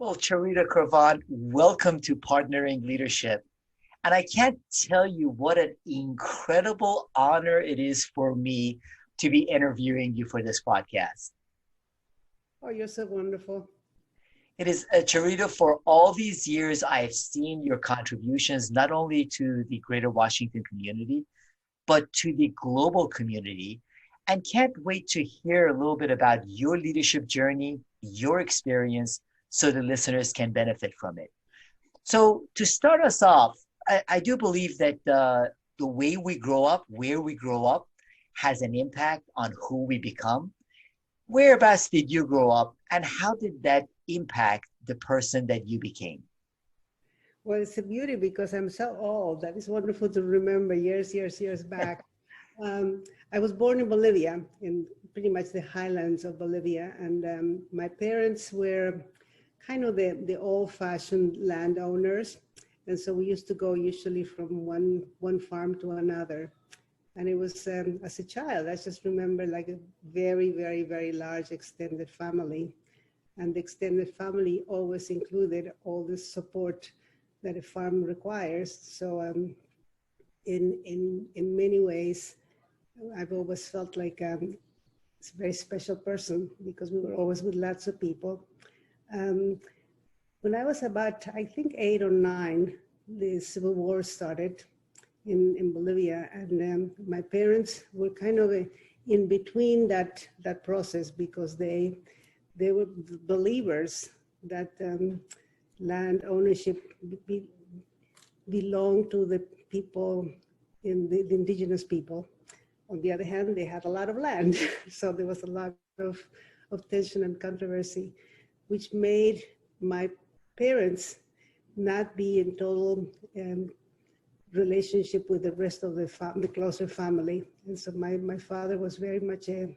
Well, Charito Kruvant, welcome to Partnering Leadership. And I can't tell you what an incredible honor it is for me to be interviewing you for this podcast. Oh, you're so wonderful. It is, Charito, for all these years, I've seen your contributions not only to the greater Washington community, but to the global community. And can't wait to hear a little bit about your leadership journey, your experience, so the listeners can benefit from it. So to start us off, I do believe that the way we grow up, where we grow up, has an impact on who we become. Whereabouts did you grow up, and how did that impact the person that you became? Well, it's a beauty because I'm so old. That is wonderful to remember years back. I was born in Bolivia, in pretty much the highlands of Bolivia. And my parents were kind of the old-fashioned landowners. And so we used to go usually from one farm to another. And it was, as a child, I just remember like a very large extended family. And the extended family always included all the support that a farm requires. So in many ways, I've always felt like it's a very special person because we were always with lots of people. When I was about, I think 8 or 9, the Civil War started in Bolivia, and my parents were kind of in between that process because they were believers that land ownership belonged to the people, the indigenous people. On the other hand, they had a lot of land, so there was a lot of tension and controversy, which made my parents not be in total relationship with the rest of the closer family. And so my father was very much a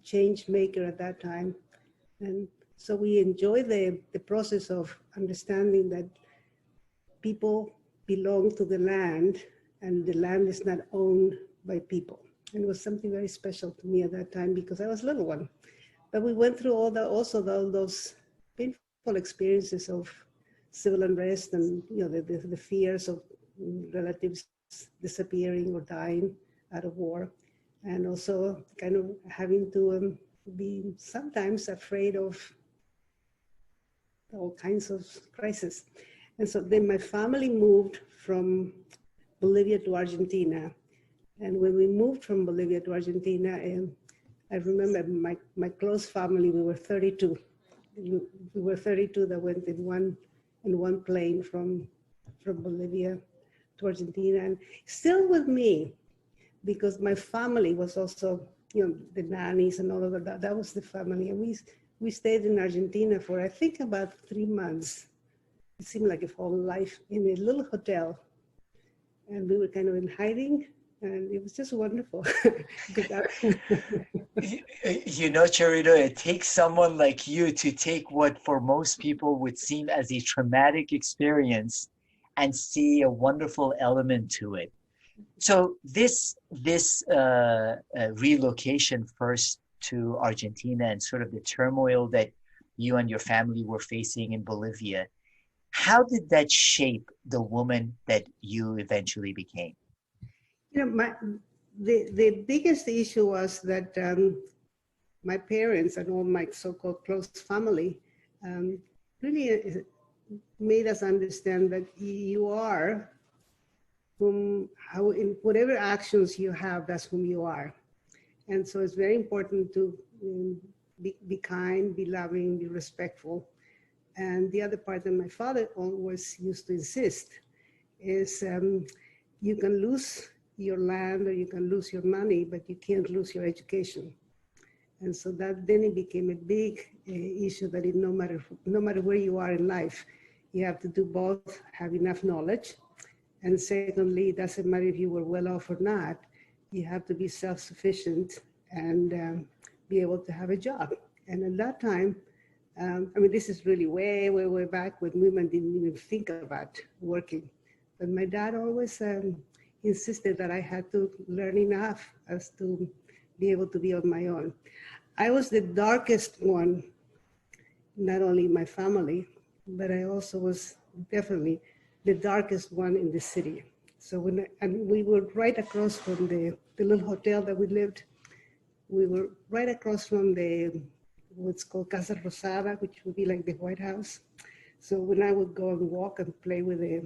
change maker at that time. And so we enjoy the process of understanding that people belong to the land and the land is not owned by people. And it was something very special to me at that time because I was a little one. But we went through all those painful experiences of civil unrest and the fears of relatives disappearing or dying out of war, and also kind of having to be sometimes afraid of all kinds of crises. And so then my family moved from Bolivia to Argentina. And when we moved from Bolivia to Argentina, I remember my close family, we were 32. We were 32 that went in one plane from Bolivia to Argentina, and still with me, because my family was also, the nannies and all of that. That was the family, and we stayed in Argentina for I think about 3 months. It seemed like a whole life in a little hotel, and we were kind of in hiding, and it was just wonderful. Charito, it takes someone like you to take what for most people would seem as a traumatic experience and see a wonderful element to it. So this relocation first to Argentina and sort of the turmoil that you and your family were facing in Bolivia, how did that shape the woman that you eventually became? The biggest issue was that my parents and all my so-called close family really made us understand that you are in whatever actions you have, that's whom you are. And so it's very important to be kind, be loving, be respectful. And the other part that my father always used to insist is you can lose your land or you can lose your money, but you can't lose your education. And so that then it became a big issue that no matter where you are in life, you have to do both, have enough knowledge. And secondly, it doesn't matter if you were well off or not, you have to be self-sufficient and be able to have a job. And at that time, this is really way back when women didn't even think about working. But my dad always insisted that I had to learn enough as to be able to be on my own. I was the darkest one, not only in my family, but I also was definitely the darkest one in the city. So and we were right across from the little hotel that we lived. We were right across from what's called Casa Rosada, which would be like the White House. So when I would go and walk and play with the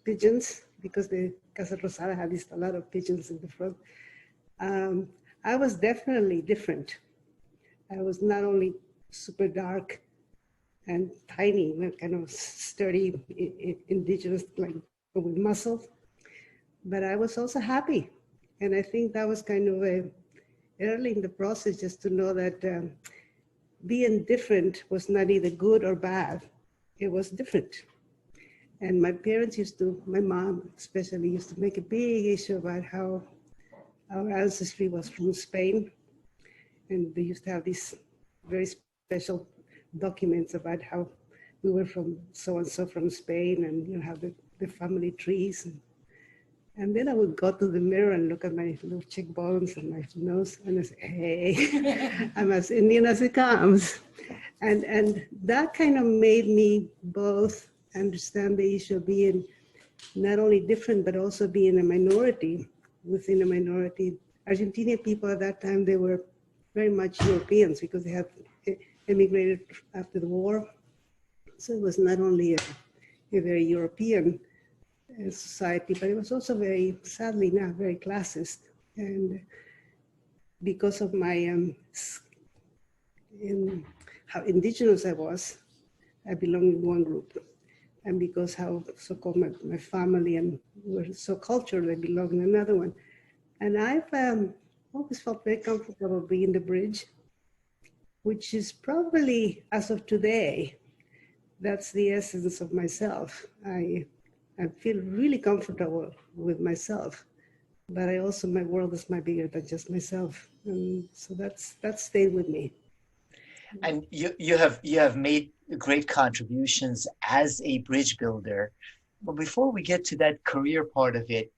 pigeons, because the Casa Rosada had a lot of pigeons in the front, um, I was definitely different. I was not only super dark and tiny, kind of sturdy, indigenous, like with muscle, but I was also happy. And I think that was kind of early in the process, just to know that being different was not either good or bad. It was different. And my parents my mom especially, used to make a big issue about how our ancestry was from Spain. And they used to have these very special documents about how we were from so-and-so from Spain, and have the family trees. And then I would go to the mirror and look at my little cheekbones and my nose, and I say, hey, I'm as Indian as it comes. And that kind of made me both understand the issue of being not only different, but also being a minority within a minority. Argentinian people at that time, they were very much Europeans because they had immigrated after the war. So it was not only a very European society, but it was also very, sadly now, very classist. And because of my how indigenous I was, I belonged in one group. And because how so-called my family and were so cultured, I belonged in another one. And I've always felt very comfortable being the bridge, which is probably, as of today, that's the essence of myself. I feel really comfortable with myself, but I also, my world is much bigger than just myself. And so that stayed with me. And you have made great contributions as a bridge builder. But before we get to that career part of it,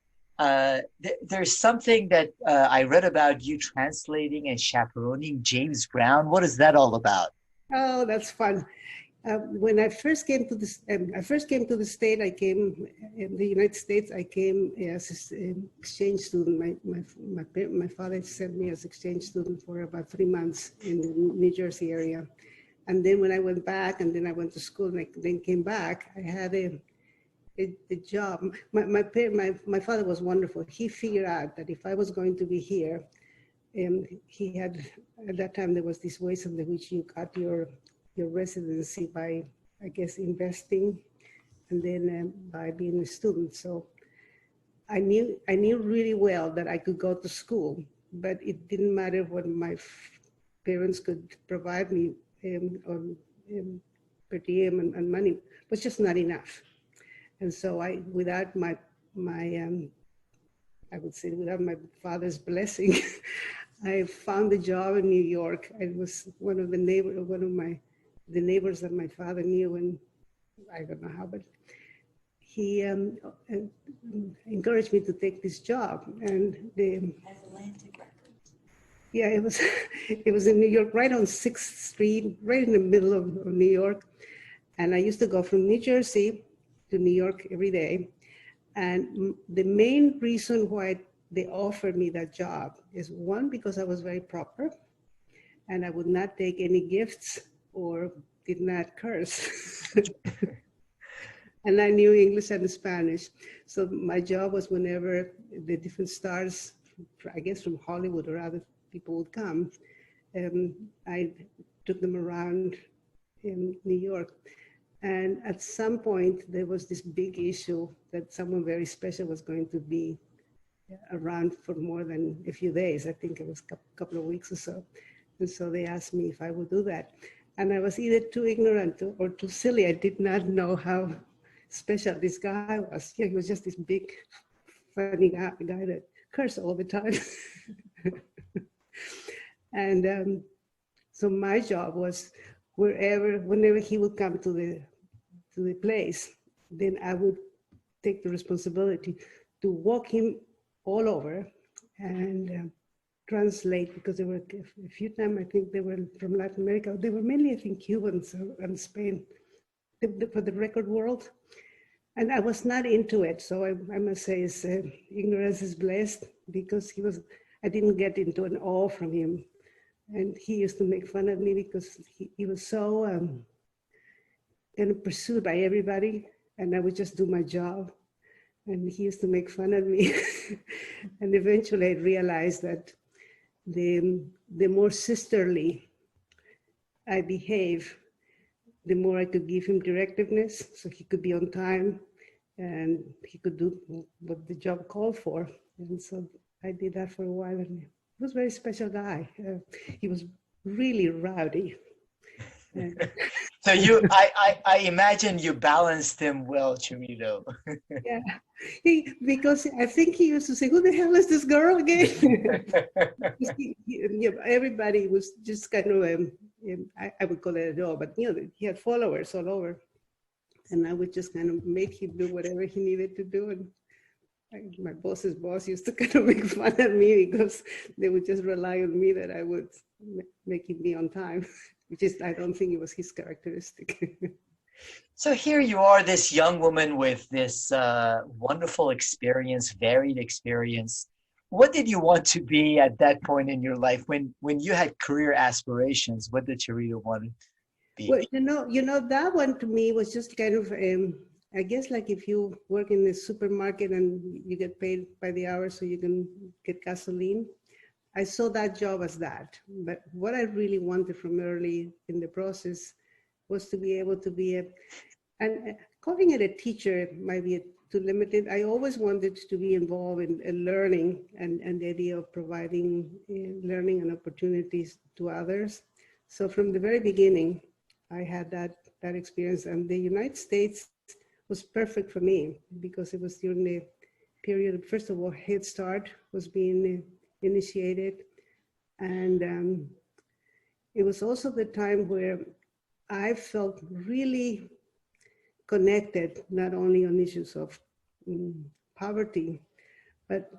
there's something that I read about you translating and chaperoning James Brown. What is that all about? Oh, that's fun. When I first came to the state. I came in the United States. I came as an exchange student. My father sent me as exchange student for about 3 months in the New Jersey area, and then when I went back, and then I went to school, and then came back, I had a job. My father was wonderful. He figured out that if I was going to be here, he had, at that time, there was these ways in which you got your residency by, I guess, investing, and then by being a student. So I knew really well that I could go to school, but it didn't matter what my parents could provide me on per diem and money, was just not enough. And so without my I would say without my father's blessing, I found a job in New York. I was one of the neighbors that my father knew, and I don't know how, but he encouraged me to take this job. And yeah, it was it was in New York, right on 6th Street, right in the middle of New York. And I used to go from New Jersey to New York every day. And the main reason why they offered me that job is, one, because I was very proper and I would not take any gifts or did not curse. And I knew English and Spanish. So my job was, whenever the different stars, I guess from Hollywood or other people would come, I took them around in New York. And at some point, there was this big issue that someone very special was going to be around for more than a few days. I think it was a couple of weeks or so. And so they asked me if I would do that. And I was either too ignorant or too silly. I did not know how special this guy was. Yeah, he was just this big, funny guy that cursed all the time. And so my job was, whenever he would come to the place, then I would take the responsibility to walk him all over and translate, because there were a few times, I think they were from Latin America. They were mainly, I think, Cubans and Spain, for the record world. And I was not into it. So I must say ignorance is blessed, because I didn't get into an awe from him. And he used to make fun of me because he was so kind of pursued by everybody, and I would just do my job. And he used to make fun of me. And eventually I realized that the more sisterly I behave, the more I could give him directiveness, so he could be on time and he could do what the job called for. And so I did that for a while, and he was a very special guy. He was really rowdy. So I imagine you balanced him well, Charito. Yeah, because I think he used to say, "Who the hell is this girl again?" Everybody was just kind of, I would call it a dog, but he had followers all over, and I would just kind of make him do whatever he needed to do. And my boss's boss used to kind of make fun of me because they would just rely on me that I would make him be on time, which is, I don't think it was his characteristic. So here you are, this young woman with this wonderful experience, varied experience. What did you want to be at that point in your life when you had career aspirations? What did Charito want to be? Well, that one to me was just kind of, I guess, like if you work in the supermarket and you get paid by the hour so you can get gasoline. I saw that job as that. But what I really wanted from early in the process was to be able to be and calling it a teacher might be too limited. I always wanted to be involved in learning and the idea of providing learning and opportunities to others. So from the very beginning, I had that experience, and the United States was perfect for me because it was during the period, first of all, Head Start was being initiated. And it was also the time where I felt really connected, not only on issues of poverty, but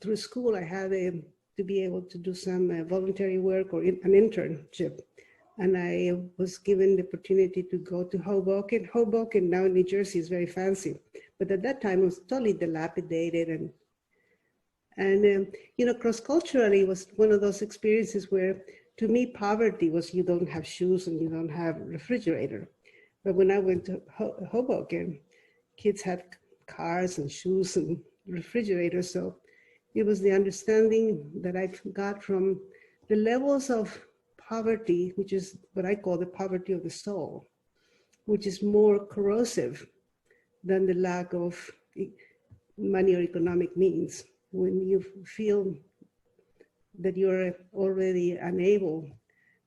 through school, I had to be able to do some voluntary work or an internship. And I was given the opportunity to go to Hoboken. Hoboken now in New Jersey is very fancy, but at that time it was totally dilapidated. And cross-culturally, it was one of those experiences where, to me, poverty was you don't have shoes and you don't have a refrigerator. But when I went to Hoboken, kids had cars and shoes and refrigerators. So it was the understanding that I got from the levels of poverty, which is what I call the poverty of the soul, which is more corrosive than the lack of money or economic means. When you feel that you're already unable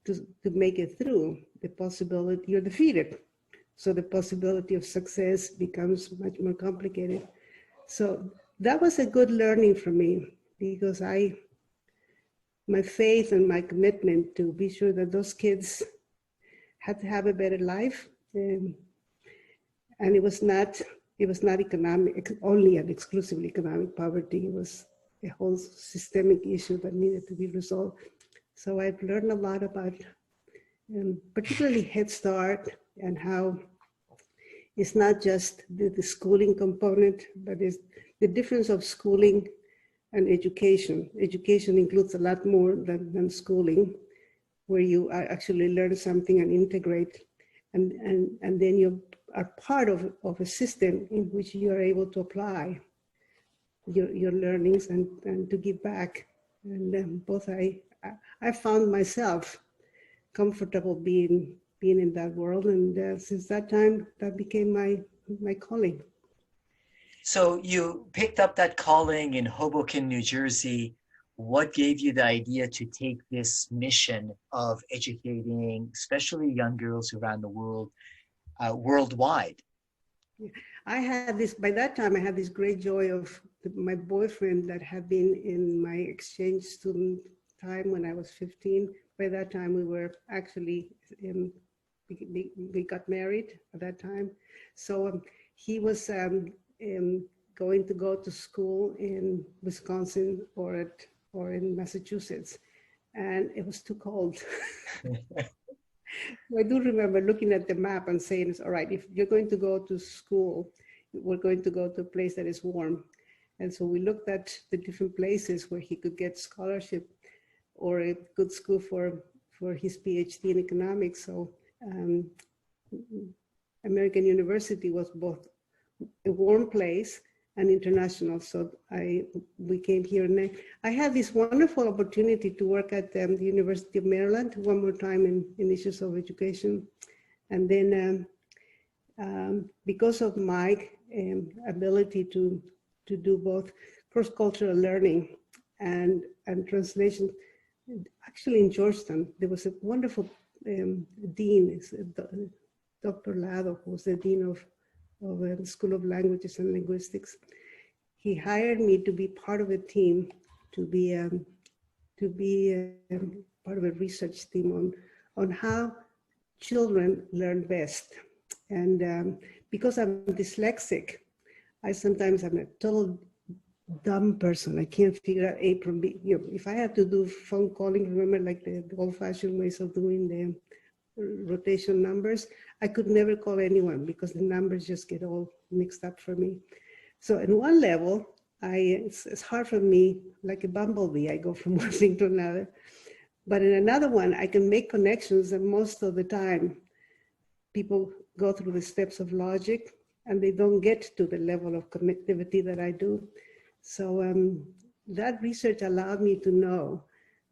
to make it through, the possibility, you're defeated. So the possibility of success becomes much more complicated. So that was a good learning for me, because my faith and my commitment to be sure that those kids had to have a better life. And it was not economic, only and exclusively economic poverty. It was a whole systemic issue that needed to be resolved. So I've learned a lot about, particularly Head Start, and how it's not just the schooling component, but it's the difference of schooling and education. Education includes a lot more than schooling, where you actually learn something and integrate, and then you are part of a system in which you are able to apply your learnings and to give back. And both I found myself comfortable being in that world, and since that time, that became my calling. So you picked up that calling in Hoboken, New Jersey. What gave you the idea to take this mission of educating, especially young girls around the world, worldwide? I had this, by that time, I had this great joy of my boyfriend that had been in my exchange student time when I was 15. By that time, we were actually, we got married at that time. So he was going to go to school in Wisconsin or in Massachusetts, and it was too cold. I do remember looking at the map and saying, all right, if you're going to go to school, we're going to go to a place that is warm. And so we looked at the different places where he could get scholarship or a good school for his PhD in economics. So American University was both a warm place and international. So we came here, and I had this wonderful opportunity to work at the University of Maryland one more time in issues of education. And then because of my ability to do both cross-cultural learning and translation, actually in Georgetown, there was a wonderful dean, Dr. Lado, who was the dean of the School of Languages and Linguistics. He hired me to be part of a team, to be part of a research team on how children learn best. And because I'm dyslexic, I sometimes am a total dumb person. I can't figure out A from B. If I have to do phone calling, remember like the old-fashioned ways of doing the rotation numbers, I could never call anyone because the numbers just get all mixed up for me. So in one level, it's hard for me, like a bumblebee, I go from one thing to another. But in another one, I can make connections, and most of the time, people go through the steps of logic and they don't get to the level of connectivity that I do. So that research allowed me to know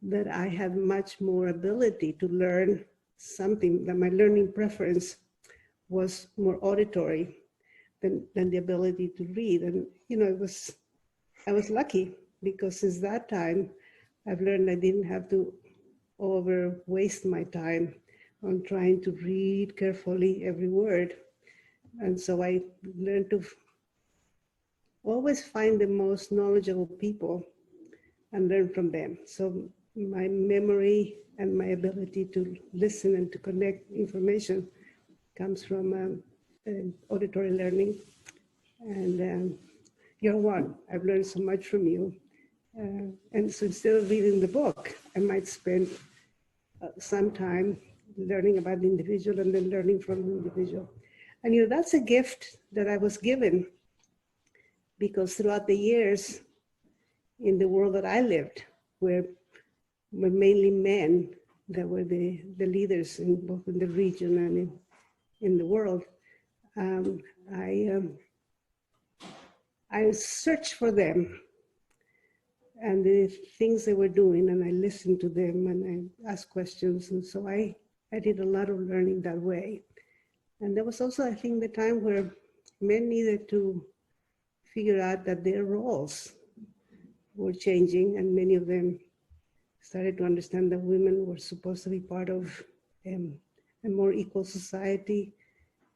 that I had much more ability to learn something, that my learning preference was more auditory than the ability to read. And I was lucky, because since that time, I've learned I didn't have to waste my time on trying to read carefully every word. And so I learned to always find the most knowledgeable people and learn from them. So my memory and my ability to listen and to connect information comes from auditory learning. And you're one. I've learned so much from you. And so instead of reading the book, I might spend some time learning about the individual and then learning from the individual. And that's a gift that I was given, because throughout the years in the world that I lived, where were mainly men that were the leaders in both in the region and in the world, I searched for them and the things they were doing, and I listened to them and I asked questions. And so I did a lot of learning that way. And there was also, I think, the time where men needed to figure out that their roles were changing, and many of them started to understand that women were supposed to be part of a more equal society.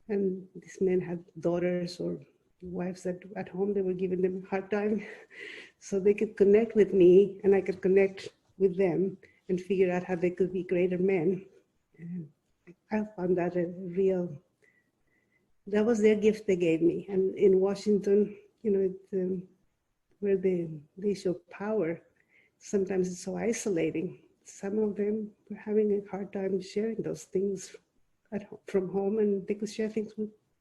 And these men had daughters or wives that at home they were giving them a hard time. So they could connect with me and I could connect with them and figure out how they could be greater men. And I found that that was their gift they gave me. And in Washington, where the issue of power, sometimes it's so isolating. Some of them were having a hard time sharing those things from home, and they could share things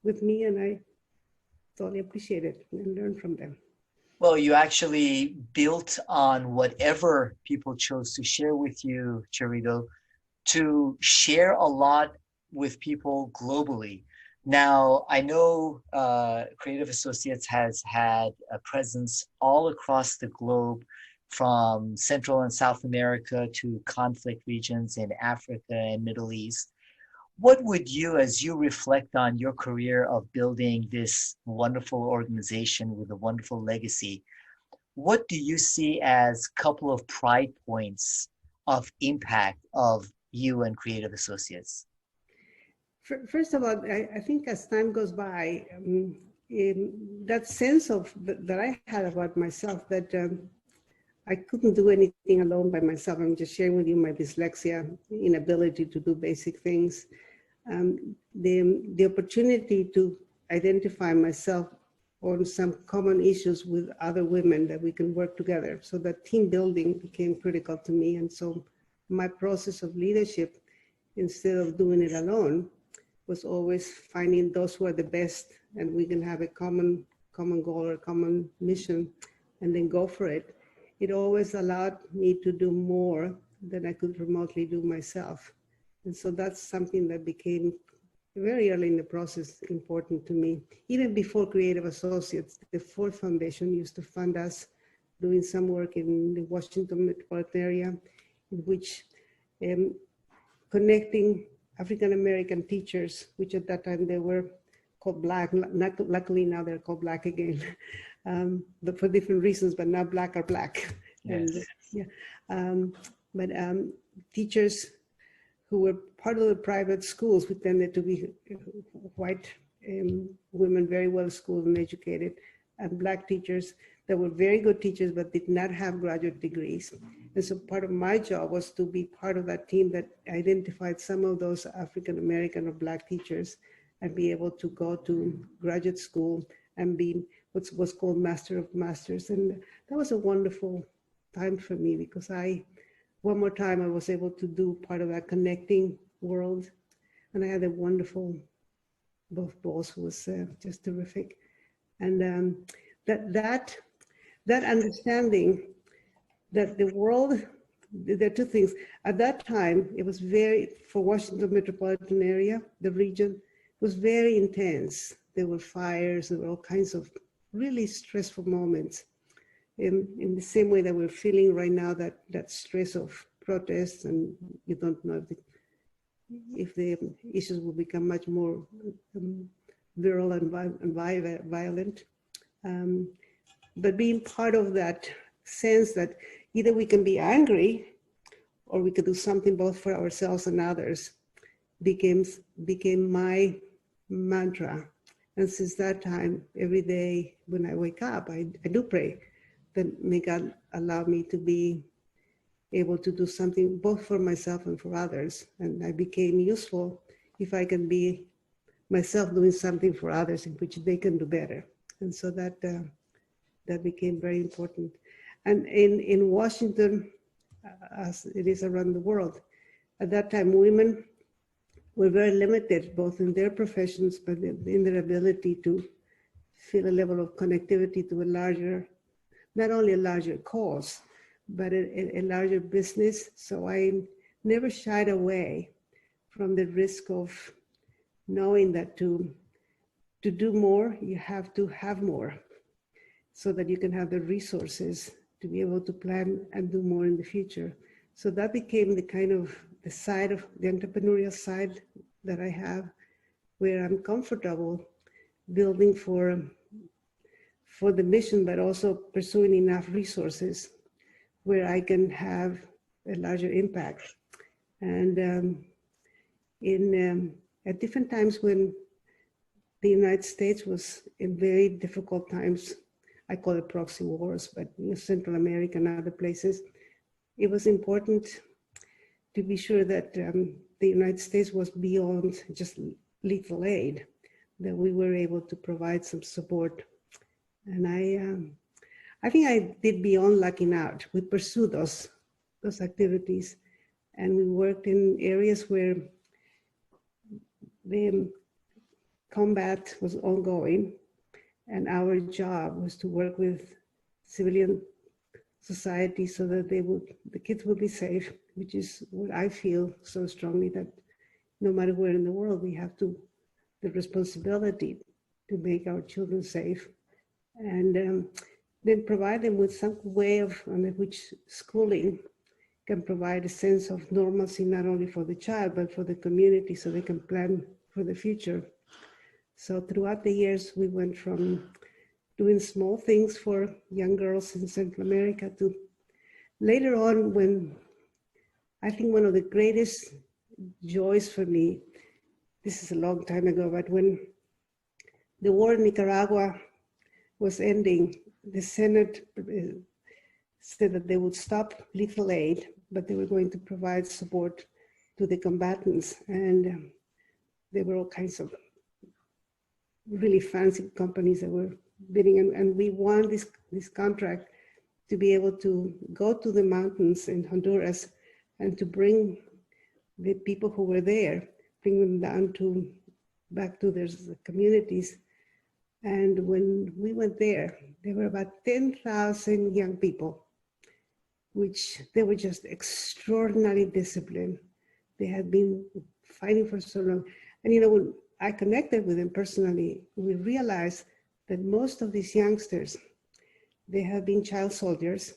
with me, and I totally appreciate it and learn from them. Well, you actually built on whatever people chose to share with you, Charito, to share a lot with people globally. Now, I know Creative Associates has had a presence all across the globe, from Central and South America to conflict regions in Africa and Middle East. What would you, as you reflect on your career of building this wonderful organization with a wonderful legacy, what do you see as a couple of pride points of impact of you and Creative Associates? First of all, I think as time goes by, that sense of that I had about myself, that I couldn't do anything alone by myself. I'm just sharing with you my dyslexia, inability to do basic things. The opportunity to identify myself on some common issues with other women that we can work together. So that team building became critical to me. And so my process of leadership, instead of doing it alone, was always finding those who are the best, and we can have a common goal or common mission, and then go for it. It always allowed me to do more than I could remotely do myself. And so that's something that became very early in the process important to me. Even before Creative Associates, the Ford Foundation used to fund us doing some work in the Washington metropolitan area, in which connecting African-American teachers, which at that time they were called Black. Luckily now they're called Black again, but for different reasons, but now Black are Black. Yes. And teachers who were part of the private schools, who tended to be white women, very well schooled and educated, and Black teachers that were very good teachers but did not have graduate degrees. And so part of my job was to be part of that team that identified some of those African American or Black teachers and be able to go to graduate school and be what's called Master of Masters. And that was a wonderful time for me, because one more time I was able to do part of that connecting world. And I had a wonderful boss who was just terrific. And that understanding that the world, there are two things. At that time, it was for Washington metropolitan area, the region, was very intense. There were fires, there were all kinds of really stressful moments. In the same way that we're feeling right now, that stress of protests, and you don't know if the issues will become much more virulent and violent. But being part of that sense that either we can be angry or we could do something both for ourselves and others became my mantra. And since that time, every day when I wake up, I do pray that may God allow me to be able to do something both for myself and for others. And I became useful if I can be myself doing something for others in which they can do better. And so that became very important. And in Washington, as it is around the world, at that time, women were very limited, both in their professions, but in their ability to feel a level of connectivity to a larger, not only a larger cause, but a larger business. So I never shied away from the risk of knowing that to do more, you have to have more, so that you can have the resources to be able to plan and do more in the future. So that became the kind of the side of the entrepreneurial side that I have, where I'm comfortable building for the mission, but also pursuing enough resources where I can have a larger impact. And at different times when the United States was in very difficult times, I call it proxy wars, but in Central America and other places, it was important to be sure that the United States was beyond just lethal aid, that we were able to provide some support. And I think I did beyond lucking out. We pursued those activities, and we worked in areas where the combat was ongoing, and our job was to work with civilian society so that the kids would be safe, which is what I feel so strongly, that no matter where in the world, we have the responsibility to make our children safe, and then provide them with some way under which schooling can provide a sense of normalcy, not only for the child, but for the community, so they can plan for the future. So throughout the years, we went from doing small things for young girls in Central America to later on, when I think one of the greatest joys for me, this is a long time ago, but when the war in Nicaragua was ending, the Senate said that they would stop lethal aid, but they were going to provide support to the combatants. And there were all kinds of really fancy companies that were bidding, and we won this contract to be able to go to the mountains in Honduras and to bring the people who were there, bring them down to back to their communities. And when we went there were about 10,000 young people, which they were just extraordinarily disciplined. They had been fighting for so long. And when I connected with them personally, we realized that most of these youngsters, they had been child soldiers.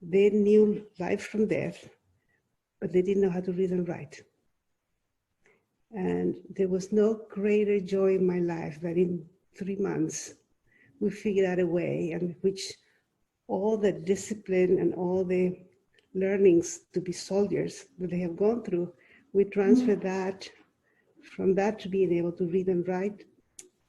They knew life from death, but they didn't know how to read and write. And there was no greater joy in my life that in 3 months, we figured out a way in which all the discipline and all the learnings to be soldiers that they have gone through, we transfer that from that to being able to read and write.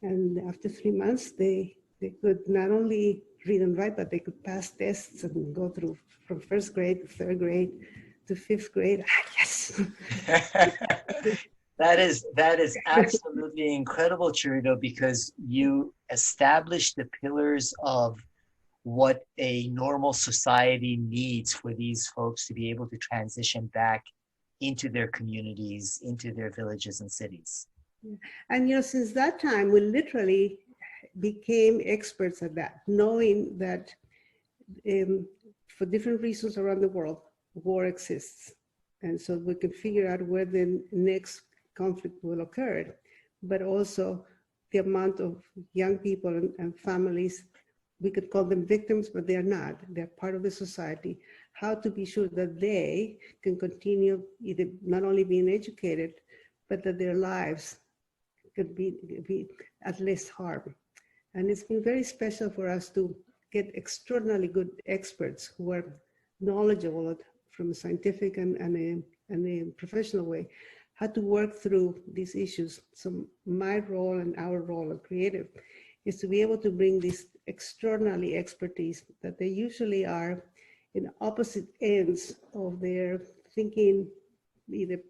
And after 3 months, they could not only read and write, but they could pass tests and go through from first grade to third grade to fifth grade. Yes. That is absolutely incredible, Charito, because you established the pillars of what a normal society needs for these folks to be able to transition back into their communities, into their villages and cities. And since that time, we literally became experts at that, knowing that for different reasons around the world, war exists. And so we can figure out where the next conflict will occur, but also the amount of young people and families, we could call them victims, but they are not. They're part of the society. How to be sure that they can continue either not only being educated, but that their lives could be at least harm. And it's been very special for us to get extraordinarily good experts who are knowledgeable from a scientific and a professional way, how to work through these issues. So my role and our role of creative is to be able to bring this extraordinary expertise that they usually are in opposite ends of their thinking, either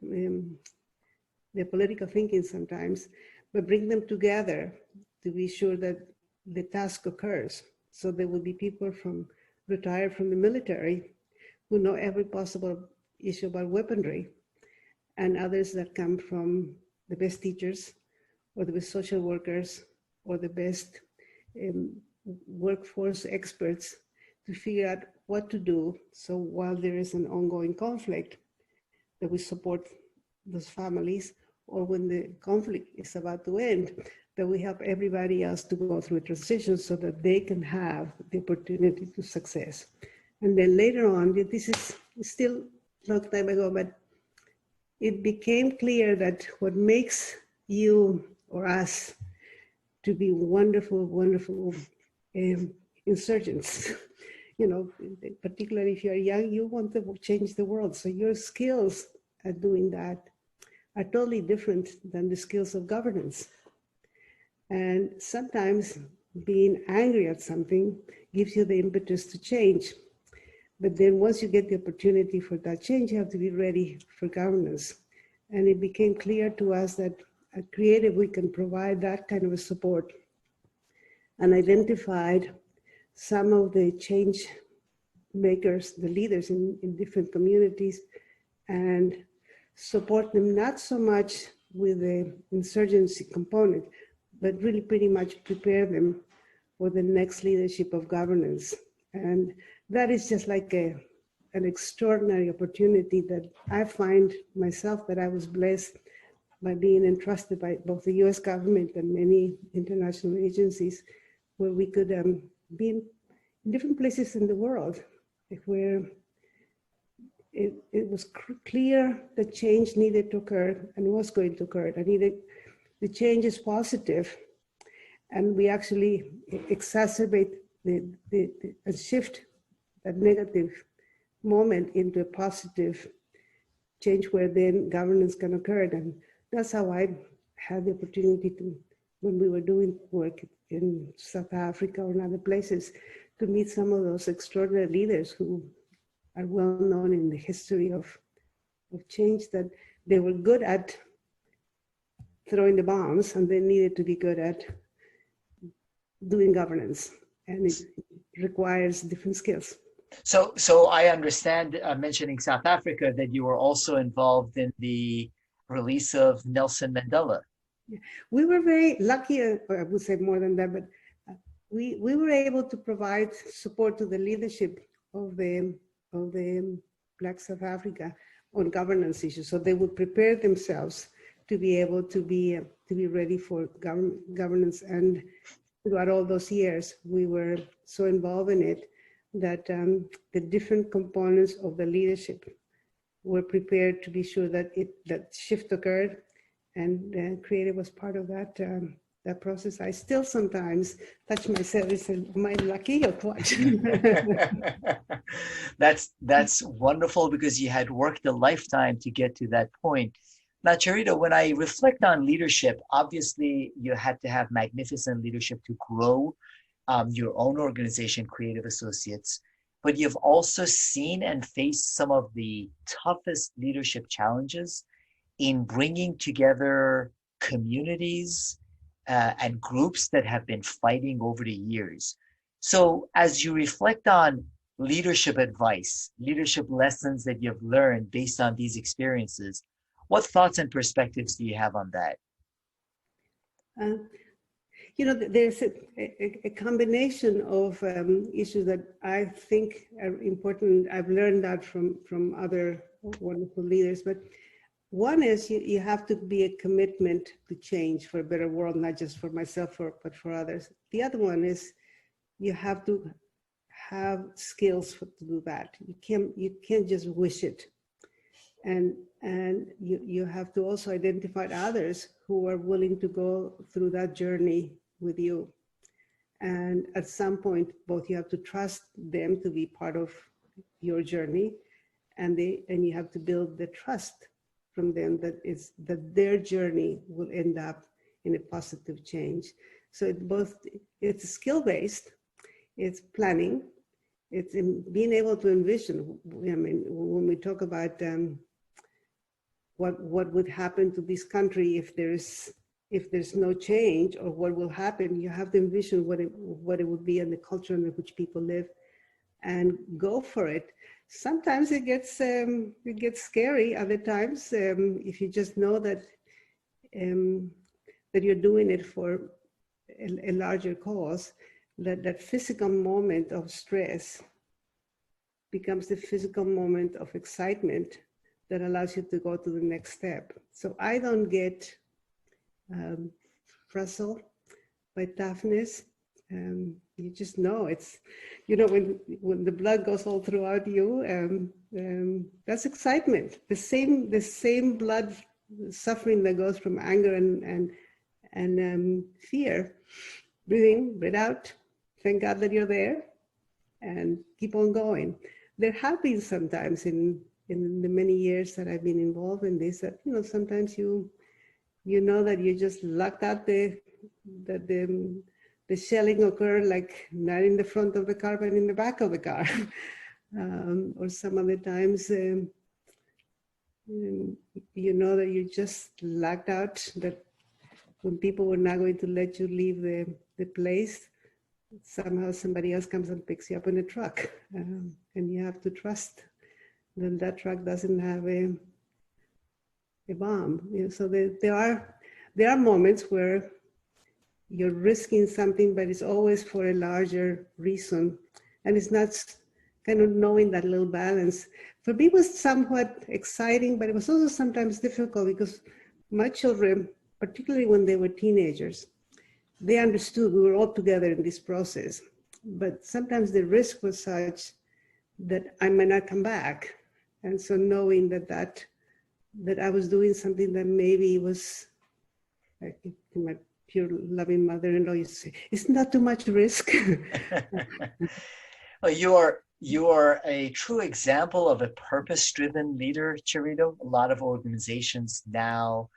their political thinking sometimes, but bring them together to be sure that the task occurs. So there will be people retired from the military who know every possible issue about weaponry, and others that come from the best teachers or the best social workers or the best workforce experts to figure out what to do. So while there is an ongoing conflict, that we support those families, or when the conflict is about to end, that we help everybody else to go through a transition so that they can have the opportunity to success. And then later on, this is still a long time ago, but it became clear that what makes you or us to be wonderful, wonderful insurgents, particularly if you're young, you want to change the world. So your skills at doing that are totally different than the skills of governance. And sometimes being angry at something gives you the impetus to change. But then once you get the opportunity for that change, you have to be ready for governance. And it became clear to us that at Creative, we can provide that kind of a support, and identified some of the change makers, the leaders in different communities, and support them not so much with the insurgency component, but really pretty much prepare them for the next leadership of governance. And that is just like an extraordinary opportunity that I find myself, that I was blessed by being entrusted by both the US government and many international agencies, where we could be in different places in the world where it was clear that change needed to occur and was going to occur. The change is positive, and we actually exacerbate and shift that negative moment into a positive change where then governance can occur. And that's how I had the opportunity to, when we were doing work in South Africa or in other places, to meet some of those extraordinary leaders who are well known in the history of change, that they were good at throwing the bombs and they needed to be good at doing governance, and it requires different skills. So I understand, mentioning South Africa, that you were also involved in the release of Nelson Mandela. We were very lucky, or I would say more than that, but we were able to provide support to the leadership of the Black South Africa on governance issues, so they would prepare themselves to be able to be ready for governance. And throughout all those years, we were so involved in it that the different components of the leadership were prepared to be sure that that shift occurred, and creative was part of that that process. I still sometimes touch myself and say, am I lucky or what? That's wonderful, because you had worked a lifetime to get to that point. Now, Charito, when I reflect on leadership, obviously you had to have magnificent leadership to grow your own organization, Creative Associates, but you've also seen and faced some of the toughest leadership challenges in bringing together communities and groups that have been fighting over the years. So as you reflect on leadership advice, leadership lessons that you've learned based on these experiences, what thoughts and perspectives do you have on that? There's a combination of issues that I think are important. I've learned that from other wonderful leaders, but one is you have to be a commitment to change for a better world, not just for myself, but for others. The other one is you have to have skills to do that. You can't just wish it. And you have to also identify others who are willing to go through that journey with you. And at some point, both you have to trust them to be part of your journey, and you have to build the trust from them that their journey will end up in a positive change. So it's skill-based, it's planning, it's in being able to envision. I mean, when we talk about what would happen to this country if there's no change, or what will happen, you have to envision what it would be and the culture in which people live, and go for it. Sometimes it gets scary. Other times, if you just know that you're doing it for a larger cause, that physical moment of stress becomes the physical moment of excitement that allows you to go to the next step. So I don't get frazzled by toughness. You just know it's, when the blood goes all throughout you, that's excitement. The same blood suffering that goes from anger and fear. Breathe in, breathe out. Thank God that you're there, and keep on going. There have been sometimes in the many years that I've been involved in this, that sometimes you know that you just lucked out that the shelling occurred, like not in the front of the car, but in the back of the car. Or some other times, you know that you just lucked out, that when people were not going to let you leave the place, somehow somebody else comes and picks you up in a truck. And you have to trust that truck doesn't have a bomb. So there are moments where you're risking something, but it's always for a larger reason. And it's not kind of knowing that little balance. For me, it was somewhat exciting, but it was also sometimes difficult, because my children, particularly when they were teenagers, they understood we were all together in this process. But sometimes the risk was such that I might not come back. And so knowing that I was doing something that maybe was, like my pure loving mother-in-law used to say, it's not too much risk. Well, you are a true example of a purpose-driven leader, Charito. A lot of organizations now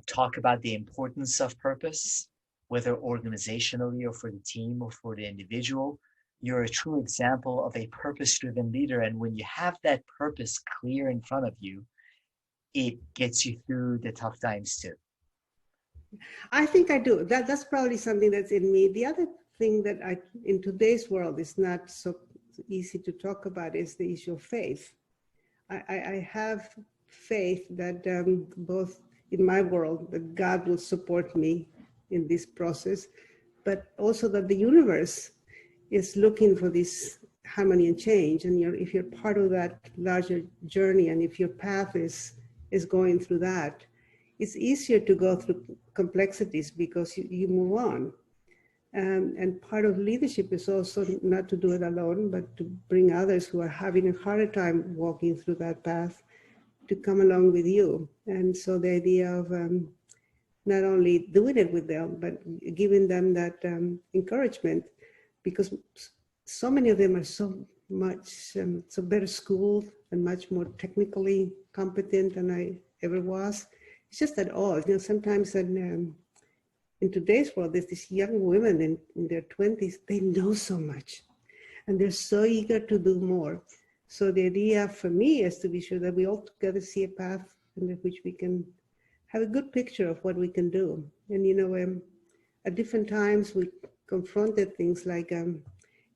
talk about the importance of purpose, whether organizationally or for the team or for the individual. You're a true example of a purpose-driven leader. And when you have that purpose clear in front of you, it gets you through the tough times too. I think I do. That's probably something that's in me. The other thing that in today's world is not so easy to talk about is the issue of faith. I have faith that both in my world, that God will support me in this process, but also that the universe is looking for this harmony and change. And if you're part of that larger journey, and if your path is going through that, it's easier to go through complexities because you move on. And part of leadership is also not to do it alone, but to bring others who are having a harder time walking through that path to come along with you. And so the idea of not only doing it with them, but giving them that encouragement, because so many of them are so much, so better schooled and much more technically competent than I ever was. It's just that all, sometimes in today's world, there's these young women in their 20s, they know so much and they're so eager to do more. So the idea for me is to be sure that we all together see a path in which we can have a good picture of what we can do. And at different times we confronted things like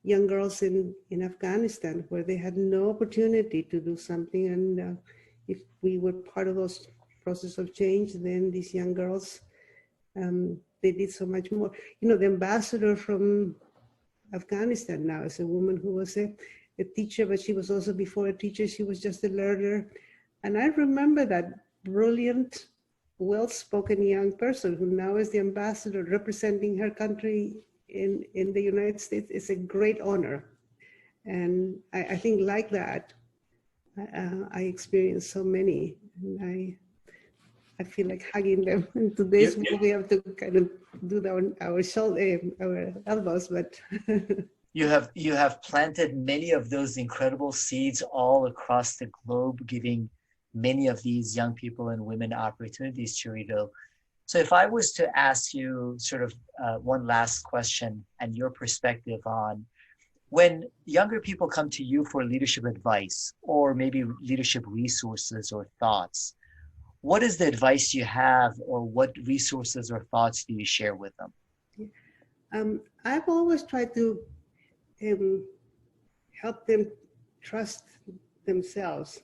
young girls in Afghanistan where they had no opportunity to do something. And if we were part of those process of change, then these young girls, they did so much more. The ambassador from Afghanistan now is a woman who was a teacher, but she was also before a teacher, she was just a learner. And I remember that brilliant, well-spoken young person who now is the ambassador representing her country in the United States. It's a great honor. And I think like that, I experienced so many. And I feel like hugging them. In today's world, we have to kind of do our shoulder, our elbows, but. You have planted many of those incredible seeds all across the globe, giving many of these young people and women opportunities, Charito. So if I was to ask you sort of one last question and your perspective on when younger people come to you for leadership advice or maybe leadership resources or thoughts, what is the advice you have, or what resources or thoughts do you share with them? I've always tried to help them trust themselves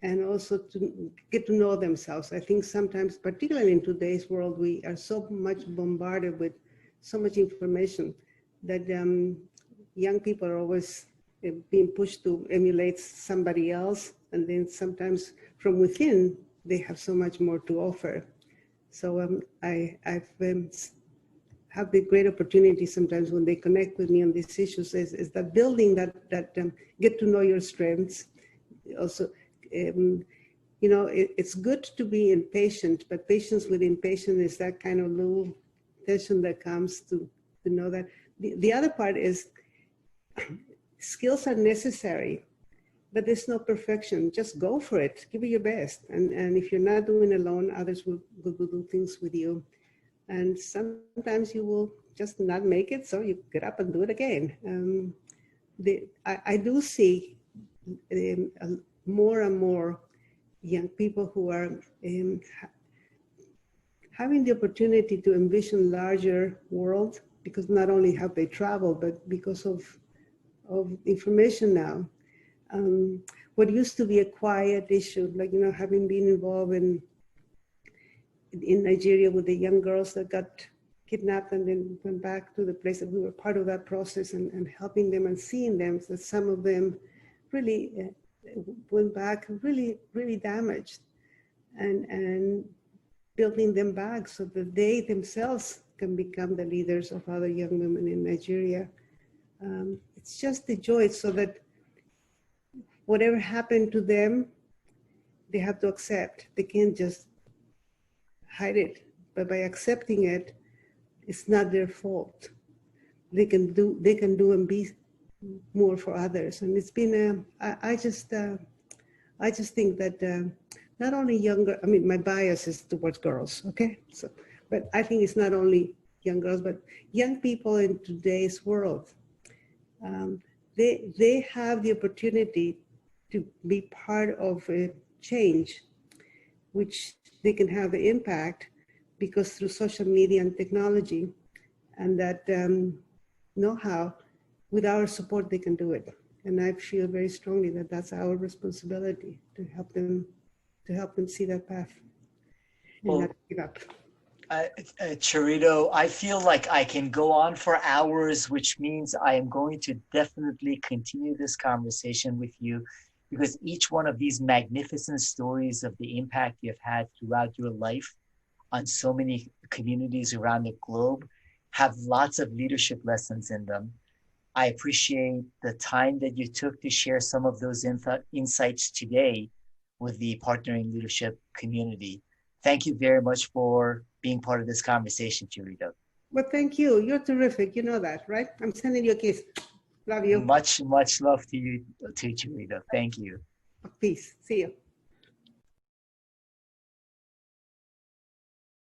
and also to get to know themselves. I think sometimes, particularly in today's world, we are so much bombarded with so much information that young people are always being pushed to emulate somebody else. And then sometimes from within, they have so much more to offer. So I've have the great opportunity sometimes when they connect with me on these issues is that building that get to know your strengths. Also, it's good to be impatient, but patience with impatience is that kind of little tension that comes to know that. The other part is skills are necessary, but there's no perfection. Just go for it. Give it your best. And if you're not doing it alone, others will do things with you. And sometimes you will just not make it, so you get up and do it again. I do see more and more young people who are having the opportunity to envision larger world, because not only have they traveled, but because of information now. What used to be a quiet issue, like, having been involved in Nigeria with the young girls that got kidnapped and then went back to the place that we were part of that process and helping them and seeing them, that some of them really went back really, really damaged, and building them back so that they themselves can become the leaders of other young women in Nigeria. It's just the joy, so that whatever happened to them, they have to accept. They can't just hide it, but by accepting it, it's not their fault. They can do and be more for others. And it's been I just think that not only younger, my bias is towards girls, okay? So, but I think it's not only young girls, but young people in today's world. They have the opportunity to be part of a change, which they can have an impact because through social media and technology, and that know how, with our support, they can do it. And I feel very strongly that that's our responsibility to help them see that path and not Well, give up. Charito, I feel like I can go on for hours, which means I am going to definitely continue this conversation with you because each one of these magnificent stories of the impact you've had throughout your life on so many communities around the globe have lots of leadership lessons in them. I appreciate the time that you took to share some of those insights today with the Partnering Leadership community. Thank you very much for being part of this conversation, Charito. Well, thank you. You're terrific. You know that, right? I'm sending you a kiss. Love you. Much love to you, to Charito. Thank you. Peace. See you.